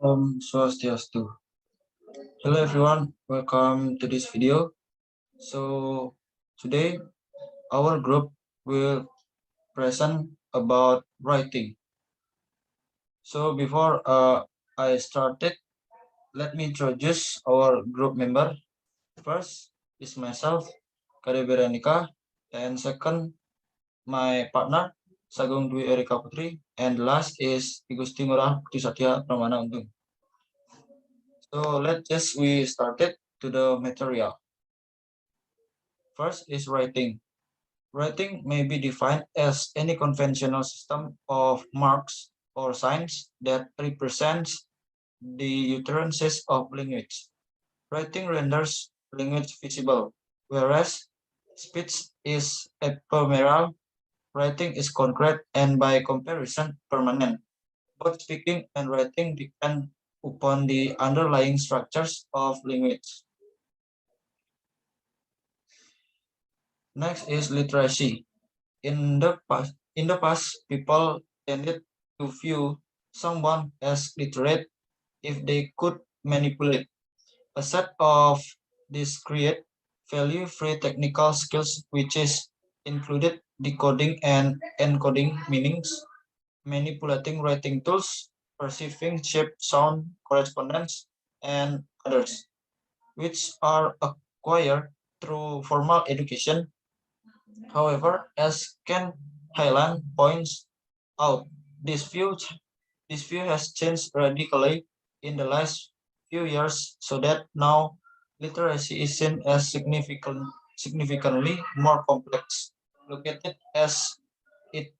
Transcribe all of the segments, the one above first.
Swastiastu. Hello everyone, welcome to this video. So today our group will present about writing. So before I started, let me introduce our group member. First is myself, Kade Beranika, and second my partner Sagung Dwi Erika Putri, and last is Igusti Ngurah Putri Satya Pramana Untung. So let's just we started to the material. First is writing. Writing may be defined as any conventional system of marks or signs that represents the utterances of language. Writing renders language visible, whereas speech is ephemeral. Writing is concrete and by comparison permanent. Both speaking and writing depend upon the underlying structures of language. Next is literacy. In the past, people tended to view someone as literate if they could manipulate a set of discrete value-free technical skills, which is included decoding and encoding meanings, manipulating writing tools, perceiving shape, sound, correspondence, and others, which are acquired through formal education. However, as Ken Highland points out, this view has changed radically in the last few years, so that now literacy is seen as significantly more complex, located it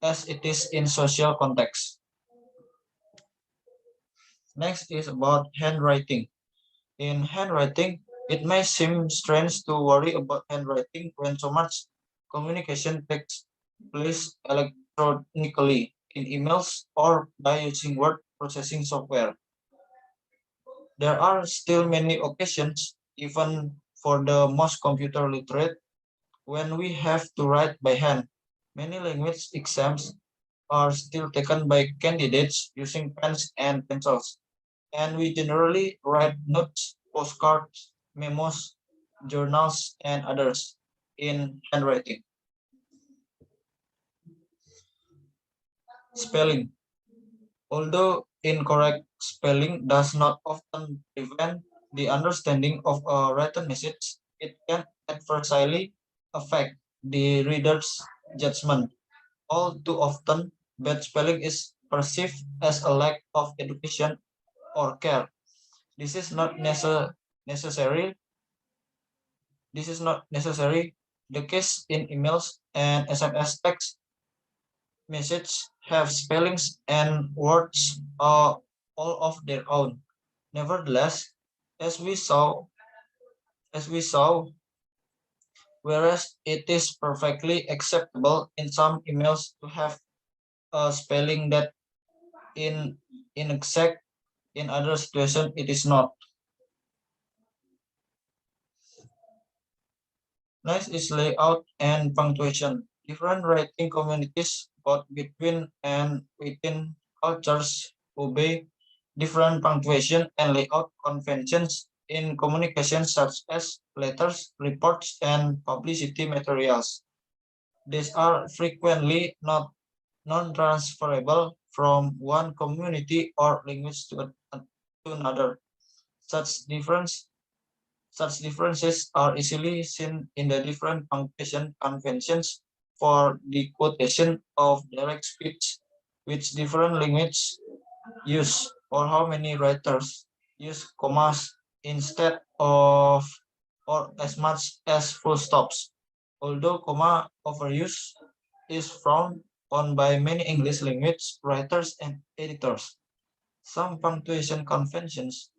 as it is in social context. Next is about handwriting. In handwriting, it may seem strange to worry about handwriting when so much communication takes place electronically in emails or by using word processing software. There are still many occasions, even for the most computer literate, when we have to write by hand. Many language exams are still taken by candidates using pens and pencils, and we generally write notes, postcards, memos, journals, and others in handwriting. Spelling. Although incorrect spelling does not often prevent the understanding of a written message, it can adversely affect the reader's judgment. All too often, bad spelling is perceived as a lack of education or care. This is not necessary. This is not necessary the case in emails and SMS text messages have spellings and words all of their own. Nevertheless, as we saw, as we saw, whereas it is perfectly acceptable in some emails to have a spelling that in inexact, in other situations it is not. Next is layout and punctuation. Different writing communities, both between and within cultures, obey different punctuation and layout conventions in communications such as letters, reports, and publicity materials. These are frequently not non-transferable from one community or language to another. Such difference Such differences are easily seen in the different punctuation conventions for the quotation of direct speech, which different languages use, or how many writers use commas instead of or as much as full stops. Although comma overuse is frowned on by many English language writers and editors, some punctuation conventions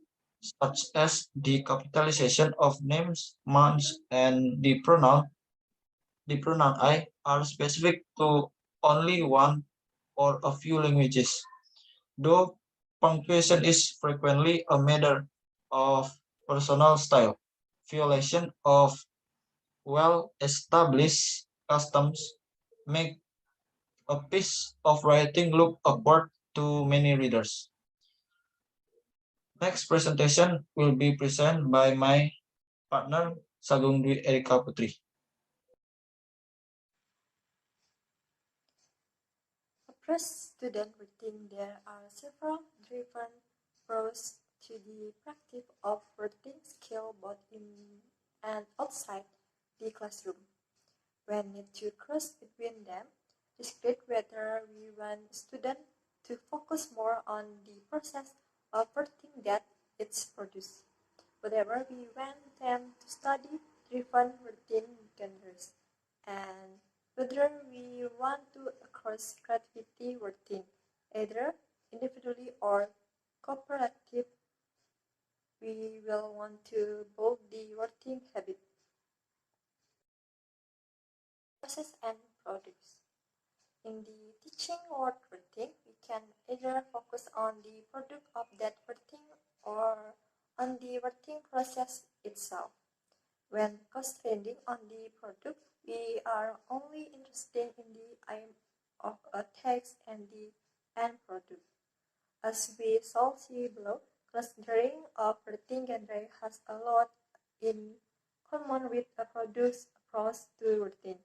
such as the capitalization of names, months, and the pronoun I are specific to only one or a few languages. Though punctuation is frequently a matter of personal style, violation of well-established customs make a piece of writing look awkward to many readers. Next presentation will be presented by my partner Sagung Dwi Erika Putri. Approach student writing. There are several different approaches to the practice of writing skill both in and outside the classroom. We need to cross between them, discuss whether we want students to focus more on the process of writing that it's produced. Whatever we want them to study different writing genres, and whether we want to cross creativity writing, either individually or cooperative, we will want to build the writing habit. Process and products. In the teaching word writing, we can either focus on the product of that writing or on the writing process itself. When concentrating on the product, we are only interested in the aim of a text and the end product. As we shall see below, clustering of writing genre has a lot in common with a product's approach to writing.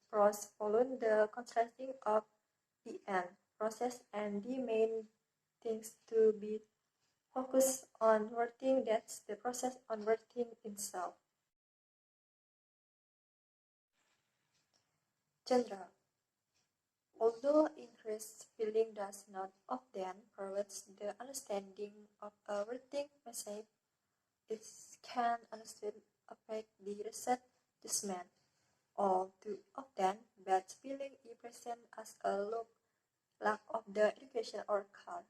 Pros follow the contrasting of the end process and the main things to be focused on writing, that's the process on writing itself. General. Although increased spelling does not often provide the understanding of a writing message, it can instead affect the research judgment. All too often, bad spelling is present as a lack of the education or culture.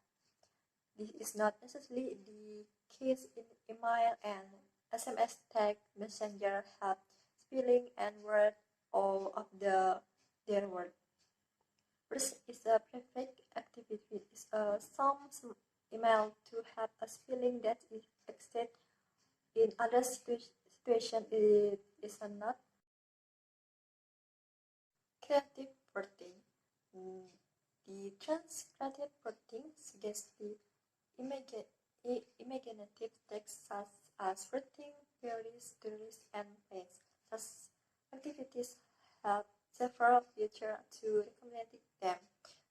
This is not necessarily the case in email and SMS text messenger have spelling and word all of their word. First is a perfect activity is some email to have a spelling that is except in other situation it is not creative writing. The trans-creative writing suggests the imaginative text such as writing theories, stories, and plays. Such activities have several features to recommend them.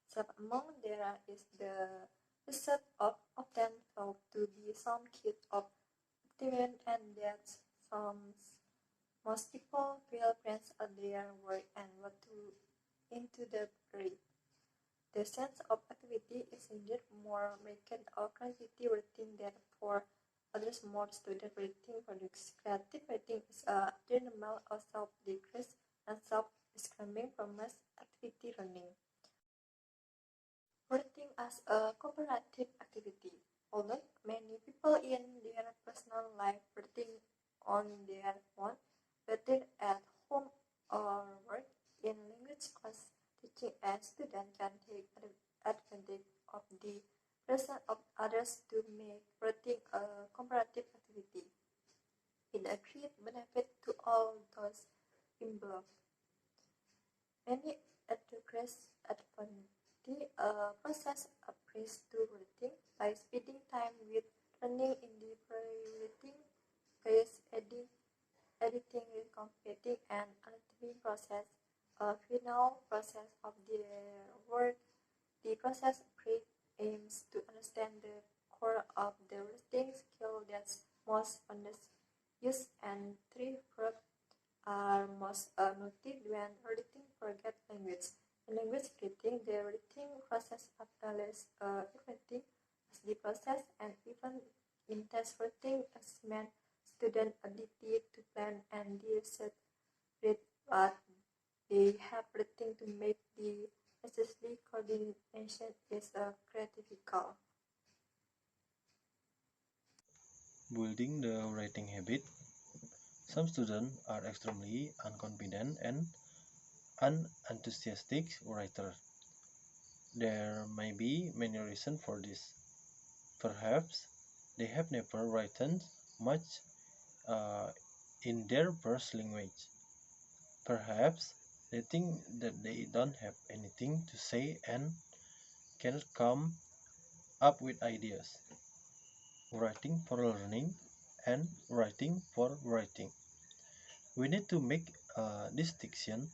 Some among there is the result of often felt to be some kit of optimism and that some most people feel friends at their work and want to into the breed. The sense of activity is indeed more marked or creativity writing than for others more student writing products. Creative writing is a general of self-decrease and self-describing promise activity running. Writing as a cooperative activity. Although many people in their personal life writing on their own, whether at home or work, in language class, teaching a student can take advantage of the presence of others to make writing a cooperative activity. It a great benefit to all those involved. Many educators advance the process of praise to writing by spending time with learning in the pre-writing phase, editing, completing, and editing process. A final process of their work. The process pre aims to understand the core of the writing skill that's most used and three verbs are most noted when writing forget language. In language writing, the writing process acknowledges everything as the process and even in test writing assessment, student ability to plan and research read what they have written to make the necessary coordination is critical. Building the writing habit. Some students are extremely unconfident and unenthusiastic writers. There may be many reasons for this. Perhaps they have never written much uh, in their first language. Perhaps they think that they don't have anything to say and cannot come up with ideas. writing for learning and writing for writing. We need to make a distinction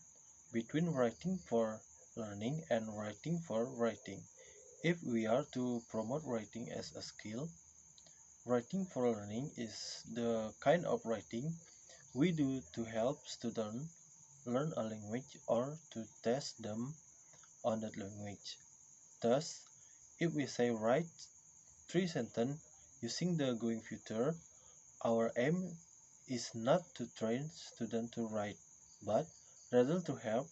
between writing for learning and writing for writing. If we are to promote writing as a skill, writing for learning is the kind of writing we do to help students learn a language or to test them on that language. Thus, if we say write three sentences using the going future, our aim is not to train students to write, but rather to help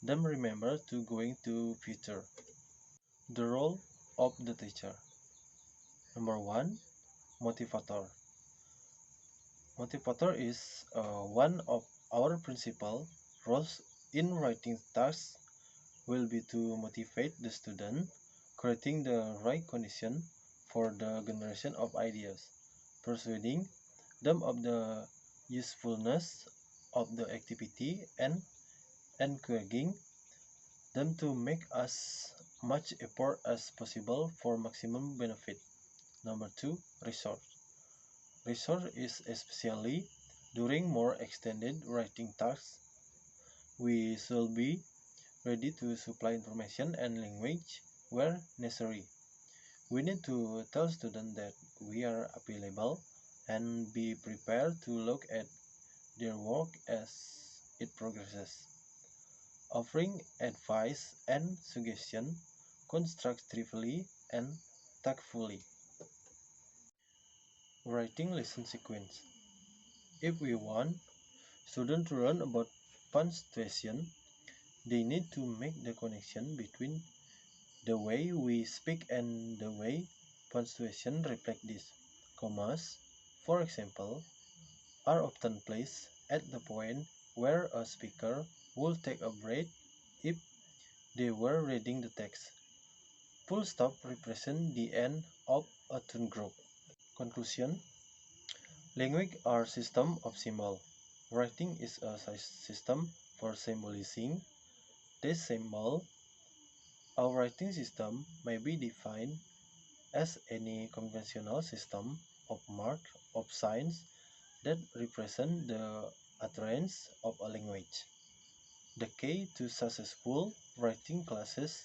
them remember to going to future. The role of the teacher. Number one, motivator. Motivator is one of our principal roles in writing tasks will be to motivate the student, creating the right condition for the generation of ideas, persuading them of the usefulness of the activity and encouraging them to make as much effort as possible for maximum benefit. Number two, resource. Resource is especially during more extended writing tasks. We should be ready to supply information and language where necessary. We need to tell students that we are available and be prepared to look at their work as it progresses, offering advice and suggestion constructively and tactfully. Writing lesson sequence. If we want students to learn about punctuation, they need to make the connection between the way we speak and the way punctuation reflect this. Commas, for example, are often placed at the point where a speaker will take a breath if they were reading the text. Full stop represents the end of a tune group. Conclusion. Language are system of symbol. Writing is a system for symbolizing this symbol. Our writing system may be defined as any conventional system of mark of signs that represent the utterance of a language. The key to successful writing classes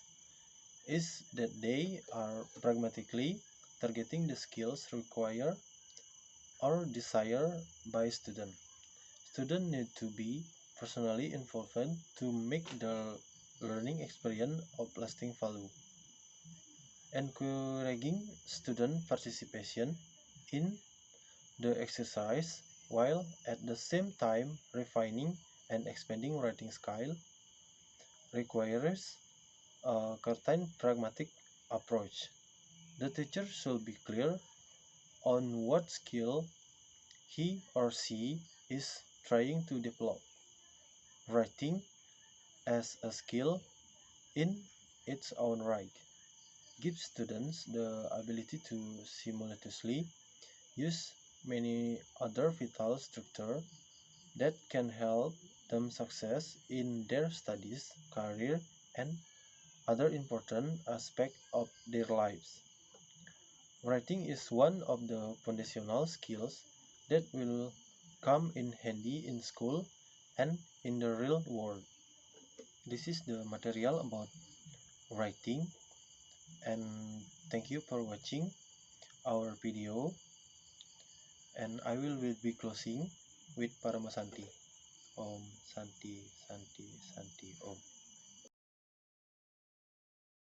is that they are pragmatically targeting the skills required or desired by students. Students need to be personally involved to make the learning experience of lasting value. Encouraging student participation in the exercise while at the same time refining and expanding writing style requires a certain pragmatic approach. The teacher should be clear on what skill he or she is trying to develop. Writing as a skill in its own right gives students the ability to simultaneously use many other vital structures that can help them success in their studies, career, and other important aspects of their lives. Writing is one of the foundational skills that will come in handy in school and in the real world. This is the material about writing, and thank you for watching our video, and I will be closing with Paramasanti. Om Santi Santi Santi Om.